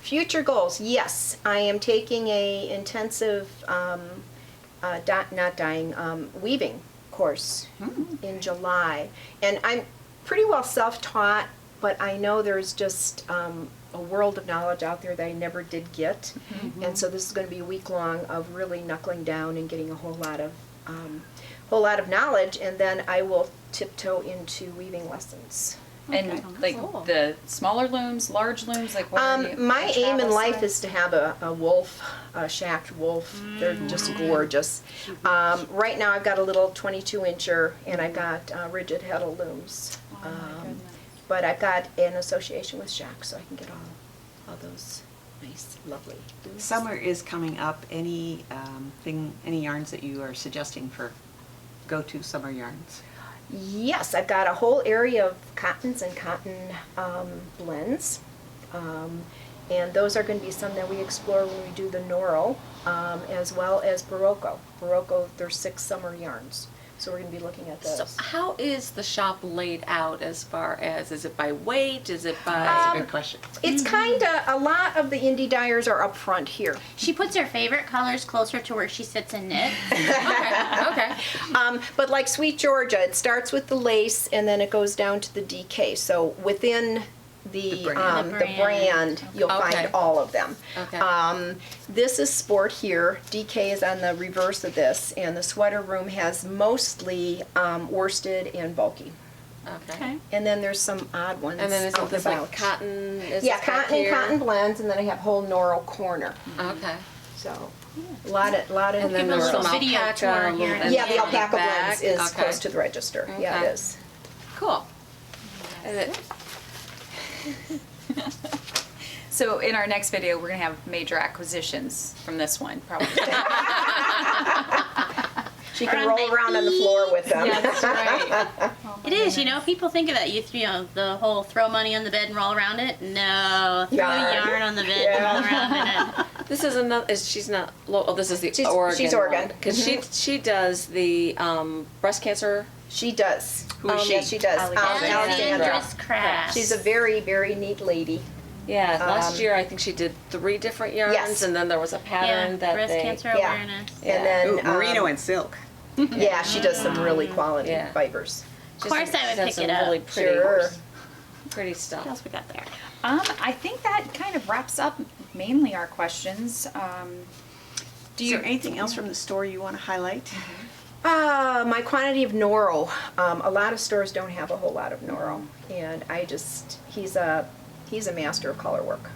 [SPEAKER 4] Future goals, yes. I am taking a intensive, weaving course in July. And I'm pretty well self-taught, but I know there's just a world of knowledge out there that I never did get. And so this is going to be a week long of really knuckling down and getting a whole lot of knowledge, and then I will tiptoe into weaving lessons.
[SPEAKER 1] And like
[SPEAKER 3] Cool.
[SPEAKER 1] the smaller looms, large looms, like what are you?
[SPEAKER 4] My
[SPEAKER 1] a
[SPEAKER 4] aim in
[SPEAKER 1] travel
[SPEAKER 4] life
[SPEAKER 1] size?
[SPEAKER 4] is to have a wolf, a shacked wolf. They're just gorgeous. Right now I've got a little 22-incher, and I've got rigid heddle looms.
[SPEAKER 1] Oh my goodness.
[SPEAKER 4] But I've got an association with Shack, so I can get all those nice, lovely looms.
[SPEAKER 5] Summer is coming up. Any any yarns that you are suggesting for go-to summer yarns?
[SPEAKER 4] Yes, I've got a whole area of cottons and cotton blends. And those are going to be some that we explore when we do the Noro, as well as Barocco. Barocco, there's 6 summer yarns. So we're going to be looking at
[SPEAKER 2] So
[SPEAKER 4] those.
[SPEAKER 2] how is the shop laid out as far as, is it by weight? Is it
[SPEAKER 5] That's
[SPEAKER 2] by?
[SPEAKER 5] a good question.
[SPEAKER 4] It's kind of, a lot of the indie dyers are up front here.
[SPEAKER 3] She puts her favorite colors closer to where she sits and knits.
[SPEAKER 2] Okay.
[SPEAKER 4] But like Sweet Georgia, it starts with the lace and then it goes down to the DK. So within the
[SPEAKER 5] brand.
[SPEAKER 4] the brand, you'll
[SPEAKER 2] Okay.
[SPEAKER 4] find all of them.
[SPEAKER 2] Okay.
[SPEAKER 4] This is sport here. DK is on the reverse of this, and the sweater room has mostly worsted and bulky.
[SPEAKER 2] Okay.
[SPEAKER 4] And then there's some odd ones
[SPEAKER 2] And then
[SPEAKER 4] out
[SPEAKER 2] isn't
[SPEAKER 4] and
[SPEAKER 2] this
[SPEAKER 4] about.
[SPEAKER 2] like cotton? Is
[SPEAKER 4] Yeah,
[SPEAKER 2] this back
[SPEAKER 4] cotton and
[SPEAKER 2] here?
[SPEAKER 4] cotton blends, and then I have whole Noro corner.
[SPEAKER 2] Okay.
[SPEAKER 4] So, a lot of
[SPEAKER 2] And then
[SPEAKER 3] Give a
[SPEAKER 2] there's
[SPEAKER 3] little
[SPEAKER 2] some
[SPEAKER 3] video
[SPEAKER 2] alpaca.
[SPEAKER 3] tour
[SPEAKER 2] a little
[SPEAKER 3] here.
[SPEAKER 2] bit
[SPEAKER 4] yeah, the
[SPEAKER 2] in
[SPEAKER 4] alpaca
[SPEAKER 2] back.
[SPEAKER 4] blends is
[SPEAKER 2] Okay.
[SPEAKER 4] close to the register. Yeah,
[SPEAKER 2] Okay.
[SPEAKER 4] it is.
[SPEAKER 2] Cool. And it-
[SPEAKER 1] So in our next video, we're gonna have major acquisitions from this one, probably.
[SPEAKER 4] She can
[SPEAKER 3] Or on
[SPEAKER 4] roll
[SPEAKER 3] the
[SPEAKER 4] around on the floor with them.
[SPEAKER 1] Yeah, that's right.
[SPEAKER 3] It is, you know, people think of that. You know, the whole throw money on the bed and roll around it. No, throw yarn on the bed and roll around in it.
[SPEAKER 2] This is another. She's not. Oh, this is the
[SPEAKER 4] She's-
[SPEAKER 2] Oregon.
[SPEAKER 4] she's Oregon.
[SPEAKER 2] Because she does the breast cancer.
[SPEAKER 4] She does.
[SPEAKER 5] Who is she?
[SPEAKER 4] Yes, she does.
[SPEAKER 2] Alexandra.
[SPEAKER 3] Alexandra's Craft.
[SPEAKER 4] She's a very, very neat lady.
[SPEAKER 2] Yeah. Last
[SPEAKER 4] Um,
[SPEAKER 2] year, I think she did 3 different yarns,
[SPEAKER 4] Yes.
[SPEAKER 2] and then there was a pattern
[SPEAKER 3] yeah,
[SPEAKER 2] that
[SPEAKER 3] breast
[SPEAKER 2] they.
[SPEAKER 3] cancer
[SPEAKER 4] Yeah.
[SPEAKER 3] awareness.
[SPEAKER 2] Yeah.
[SPEAKER 4] And then
[SPEAKER 5] Ooh, merino and silk.
[SPEAKER 4] yeah, she does some really quality
[SPEAKER 2] Yeah.
[SPEAKER 4] fibers.
[SPEAKER 3] Of course I would
[SPEAKER 2] She
[SPEAKER 3] pick
[SPEAKER 2] some
[SPEAKER 3] it up.
[SPEAKER 2] really pretty,
[SPEAKER 4] Sure.
[SPEAKER 2] pretty stuff.
[SPEAKER 3] What else we got there?
[SPEAKER 1] I think that kind of wraps up mainly our questions. Do
[SPEAKER 5] Is
[SPEAKER 1] you
[SPEAKER 5] there anything else from the store you want to highlight?
[SPEAKER 4] My quantity of Noro. A lot of stores don't have a whole lot of Noro, and he's a master of color work.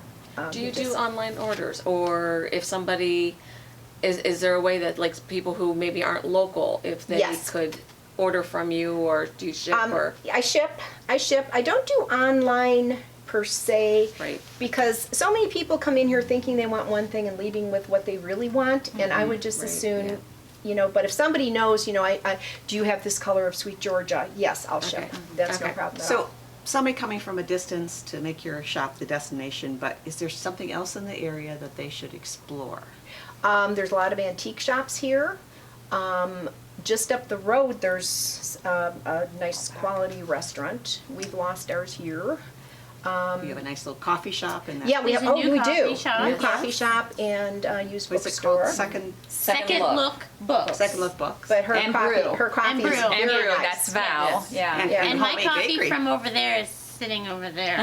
[SPEAKER 2] Do
[SPEAKER 4] he
[SPEAKER 2] you do
[SPEAKER 4] just-
[SPEAKER 2] online orders, or if somebody is there a way that like people who maybe aren't local, if they
[SPEAKER 4] Yes.
[SPEAKER 2] could order from you, or do you ship or
[SPEAKER 4] I ship. I don't do online per se.
[SPEAKER 2] Right.
[SPEAKER 4] Because so many people come in here thinking they want one thing and leaving with what they really want, and I would just
[SPEAKER 2] Right,
[SPEAKER 4] as soon,
[SPEAKER 2] yeah.
[SPEAKER 4] you know, but if somebody knows, you know, I do you have this color of Sweet Georgia? Yes, I'll ship.
[SPEAKER 2] Okay.
[SPEAKER 4] That's no
[SPEAKER 2] Okay.
[SPEAKER 4] problem at
[SPEAKER 5] So,
[SPEAKER 4] all.
[SPEAKER 5] somebody coming from a distance to make your shop the destination, but is there something else in the area that they should explore?
[SPEAKER 4] There's a lot of antique shops here. Just up the road, there's a nice quality restaurant. We've lost ours here.
[SPEAKER 5] You have a nice little coffee shop and that.
[SPEAKER 4] Yeah, we
[SPEAKER 3] There's
[SPEAKER 4] have.
[SPEAKER 3] a new
[SPEAKER 4] we
[SPEAKER 3] coffee
[SPEAKER 4] do.
[SPEAKER 3] shop.
[SPEAKER 4] New
[SPEAKER 3] Yes.
[SPEAKER 4] coffee shop and used
[SPEAKER 5] What's it
[SPEAKER 4] bookstore.
[SPEAKER 5] called? Second
[SPEAKER 3] Second look books.
[SPEAKER 5] Second Look Books.
[SPEAKER 4] But her
[SPEAKER 1] And
[SPEAKER 4] coffee,
[SPEAKER 1] brew.
[SPEAKER 4] her coffee
[SPEAKER 3] And
[SPEAKER 4] is
[SPEAKER 3] brew.
[SPEAKER 4] very
[SPEAKER 1] and brew,
[SPEAKER 4] nice.
[SPEAKER 1] that's Val.
[SPEAKER 2] Yes.
[SPEAKER 1] Yeah.
[SPEAKER 5] And-
[SPEAKER 4] Yeah.
[SPEAKER 3] And my
[SPEAKER 5] homemade
[SPEAKER 3] coffee
[SPEAKER 5] bakery.
[SPEAKER 3] from over there is sitting over there.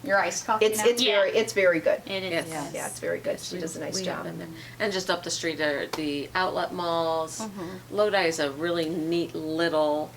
[SPEAKER 1] Your iced coffee.
[SPEAKER 4] It's
[SPEAKER 1] now?
[SPEAKER 3] Yeah.
[SPEAKER 4] it's very good.
[SPEAKER 3] It is.
[SPEAKER 2] Yes.
[SPEAKER 4] Yeah, it's very good. She does a nice
[SPEAKER 2] We
[SPEAKER 4] job.
[SPEAKER 2] have been there. And just up the street are the outlet malls.
[SPEAKER 4] Mm-hmm.
[SPEAKER 2] Lodi is a really neat little.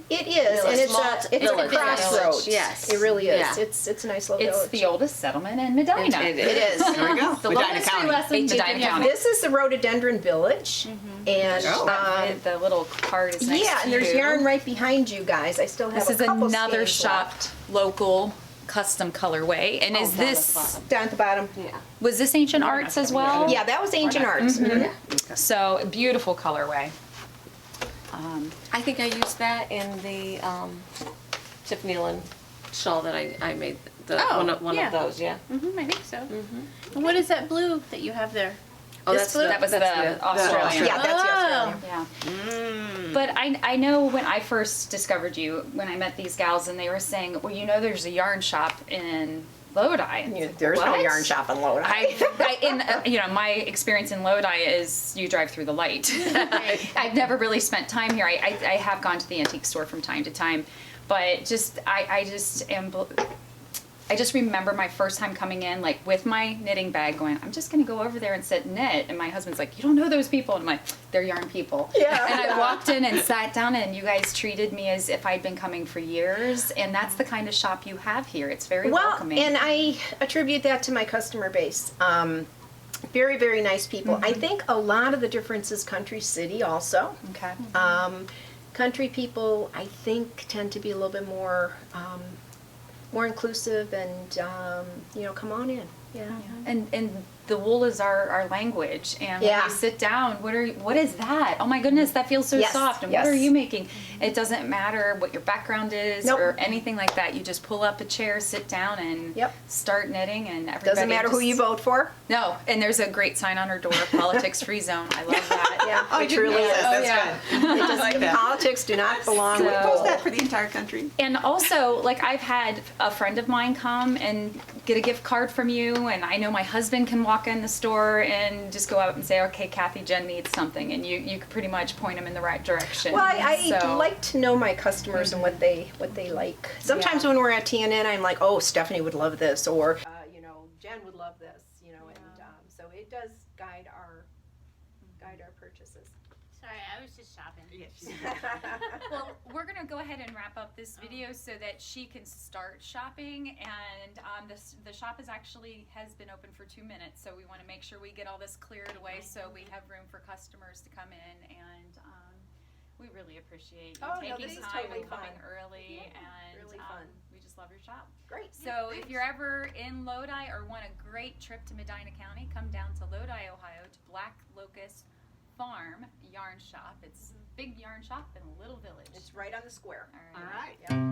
[SPEAKER 4] It is, and it's
[SPEAKER 2] small
[SPEAKER 4] a
[SPEAKER 2] village.
[SPEAKER 4] crossroads.
[SPEAKER 2] Yes.
[SPEAKER 4] It really is.
[SPEAKER 2] Yeah.
[SPEAKER 4] It's a nice little
[SPEAKER 1] It's
[SPEAKER 4] village.
[SPEAKER 1] the oldest settlement in Medina.
[SPEAKER 2] It
[SPEAKER 4] It is.
[SPEAKER 5] There we go.
[SPEAKER 1] The
[SPEAKER 5] Medina
[SPEAKER 1] longest
[SPEAKER 5] County.
[SPEAKER 1] lesson Medina County.
[SPEAKER 4] This is the rhododendron village, and
[SPEAKER 5] Oh.
[SPEAKER 1] The little card is next
[SPEAKER 4] yeah,
[SPEAKER 1] to
[SPEAKER 4] and there's
[SPEAKER 1] you.
[SPEAKER 4] yarn right behind you guys. I still have
[SPEAKER 1] This is
[SPEAKER 4] a couple
[SPEAKER 1] another
[SPEAKER 4] skeins
[SPEAKER 1] shopped local custom colorway. And is
[SPEAKER 2] down at the
[SPEAKER 1] this
[SPEAKER 2] bottom.
[SPEAKER 4] left. Down at the bottom.
[SPEAKER 2] Yeah.
[SPEAKER 1] was this Ancient Arts as well?
[SPEAKER 4] Yeah, that was Ancient Arts. Mhm.
[SPEAKER 1] So beautiful colorway.
[SPEAKER 2] I think I used that in the Tiffany Lynn shawl that I made. The
[SPEAKER 3] Oh,
[SPEAKER 2] one
[SPEAKER 3] yeah.
[SPEAKER 2] of those, yeah.
[SPEAKER 3] I think so. And what is that blue that you have there?
[SPEAKER 2] Oh,
[SPEAKER 1] This blue? That was the Australian.
[SPEAKER 5] Australian.
[SPEAKER 4] Yeah, that's the
[SPEAKER 3] Oh.
[SPEAKER 4] Australian.
[SPEAKER 1] Yeah. But I know when I first discovered you, when I met these gals, and they were saying, well, you know, there's a yarn shop in Lodi. And it's like,
[SPEAKER 4] There's no
[SPEAKER 1] "What?"
[SPEAKER 4] yarn shop in Lodi.
[SPEAKER 1] You know, my experience in Lodi is you drive through the light. I've never really spent time here. I have gone to the antique store from time to time, but I just remember my first time coming in, like with my knitting bag, going, I'm just gonna go over there and sit and knit. And my husband's like, you don't know those people. And I'm like, they're yarn people.
[SPEAKER 4] Yeah.
[SPEAKER 1] And I walked in and sat down, and you guys treated me as if I'd been coming for years. And that's the kind of shop you have here. It's very
[SPEAKER 4] Well,
[SPEAKER 1] welcoming.
[SPEAKER 4] and I attribute that to my customer base. Very, very nice people. I think a lot of the difference is country city also.
[SPEAKER 1] okay.
[SPEAKER 4] Country people, I think, tend to be a little bit more inclusive and, you know, come on in.
[SPEAKER 2] Yeah.
[SPEAKER 1] And the wool is our language, and when
[SPEAKER 4] Yeah.
[SPEAKER 1] you sit down, what is that? Oh my goodness, that feels so
[SPEAKER 4] Yes,
[SPEAKER 1] soft. And
[SPEAKER 4] yes.
[SPEAKER 1] what are you making? It doesn't matter what your background is
[SPEAKER 4] Nope.
[SPEAKER 1] or anything like that. You just pull up a chair, sit down, and
[SPEAKER 4] Yep.
[SPEAKER 1] start knitting, and everybody
[SPEAKER 4] Doesn't matter who
[SPEAKER 1] just-
[SPEAKER 4] you vote for.
[SPEAKER 1] No, and there's a great sign on her door, politics free zone. I love that.
[SPEAKER 4] Yeah,
[SPEAKER 5] Oh,
[SPEAKER 4] it
[SPEAKER 5] you
[SPEAKER 4] truly
[SPEAKER 5] didn't know
[SPEAKER 4] is.
[SPEAKER 5] that.
[SPEAKER 1] Oh,
[SPEAKER 5] That's
[SPEAKER 1] yeah.
[SPEAKER 5] good.
[SPEAKER 4] It
[SPEAKER 5] I
[SPEAKER 4] does-
[SPEAKER 5] like that.
[SPEAKER 4] Politics do not belong
[SPEAKER 1] So-
[SPEAKER 4] with
[SPEAKER 5] Can we post
[SPEAKER 4] wool.
[SPEAKER 5] that for the entire country?
[SPEAKER 1] And also, like, I've had a friend of mine come and get a gift card from you, and I know my husband can walk in the store and just go out and say, okay, Kathy, Jen needs something, and you could pretty much point them in the right direction.
[SPEAKER 4] Well, I
[SPEAKER 1] So-
[SPEAKER 4] like to know my customers and what they like. Sometimes when we're at TNN, I'm like, oh, Stephanie would love this, or Jen would love this, and so it does guide our purchases.
[SPEAKER 3] Sorry, I was just shopping.
[SPEAKER 1] Well, we're gonna go ahead and wrap up this video so that she can start shopping, and the shop has been open for 2 minutes, so we want to make sure we get all this cleared away so we have room for customers to come in, and we really appreciate you
[SPEAKER 4] Oh, no,
[SPEAKER 1] taking
[SPEAKER 4] this is
[SPEAKER 1] time
[SPEAKER 4] totally
[SPEAKER 1] and coming
[SPEAKER 4] fun.
[SPEAKER 1] early, and
[SPEAKER 4] really fun.
[SPEAKER 1] we just love your shop.
[SPEAKER 4] Great.
[SPEAKER 1] So if you're ever in Lodi or want a great trip to Medina County, come down to Lodi, Ohio to Black Locust Farm Yarn Shop. It's a big yarn shop in a little village.
[SPEAKER 4] It's right on the square.
[SPEAKER 1] All right.
[SPEAKER 5] All right.
[SPEAKER 4] Yep.